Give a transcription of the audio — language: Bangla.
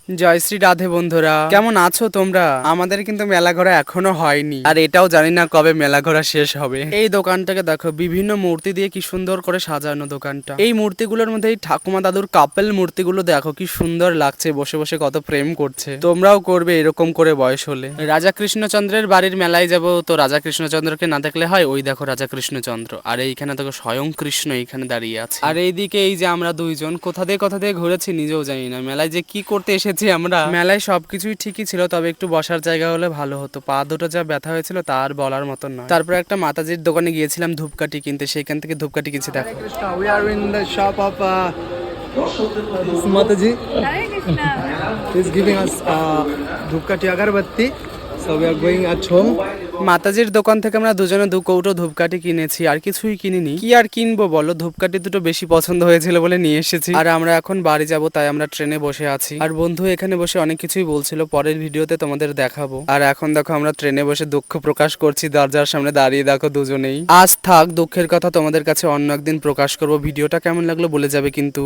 জয় শ্রী রাধে বন্ধুরা, কেমন আছো তোমরা? আমাদের কিন্তু মেলা ঘোরা এখনো হয়নি, আর এটাও জানি না কবে মেলা ঘোরা শেষ হবে। এই দোকানটাকে দেখো, বিভিন্ন মূর্তি দিয়ে কি সুন্দর করে সাজানো দোকানটা। এই মূর্তিগুলোর মধ্যে এই ঠাকুমা দাদুর কাপেল মূর্তিগুলো দেখো কি সুন্দর লাগছে, বসে বসে কত প্রেম করছে। তোমরাও করবে এরকম করে বয়স হলে। রাজা কৃষ্ণচন্দ্রের বাড়ির মেলায় যাব, তো রাজা কৃষ্ণচন্দ্রকে না দেখলে হয়? ওই দেখো রাজা কৃষ্ণচন্দ্র, আর এইখানে দেখো স্বয়ং কৃষ্ণ এইখানে দাঁড়িয়ে আছে। আর এইদিকে এই যে আমরা দুইজন কোথা দিয়ে ঘুরেছি নিজেও জানি না। মেলায় যে কি করতে এসেছি আমরা। মেলায় সবকিছুই ঠিকই ছিল, তবে একটু বসার জায়গা হলে ভালো হতো। পা দুটো যা ব্যথা হয়েছিল তার বলার মতন নয়। তারপর একটা মাতাজির দোকানে গিয়েছিলাম ধূপকাঠি কিনতে, সেখান থেকে ধূপকাঠি কিনছি। দেখো, We are in the shop of Mataji. Hare Krishna. He's giving us Dhupkati Agarbatti. So we are going at home. মাতাজির দোকান থেকে আমরা দুজনে 2 কৌটো ধূপকাঠি কিনেছি, আর কিছুই কিনিনি। কি আর কিনবো বলো, ধূপকাঠি দুটো বেশি পছন্দ হয়েছিল বলে নিয়ে এসেছি। আর আমরা এখন বাড়ি যাব, তাই আমরা ট্রেনে বসে আছি। আর বন্ধু এখানে বসে অনেক কিছুই বলছিল, পরের ভিডিওতে তোমাদের দেখাবো। আর এখন দেখো আমরা ট্রেনে বসে দুঃখ প্রকাশ করছি, দরজার সামনে দাঁড়িয়ে দেখো দুজনেই। আজ থাক দুঃখের কথা, তোমাদের কাছে অন্য একদিন প্রকাশ করব। ভিডিওটা কেমন লাগলো বলে যাবে কিন্তু।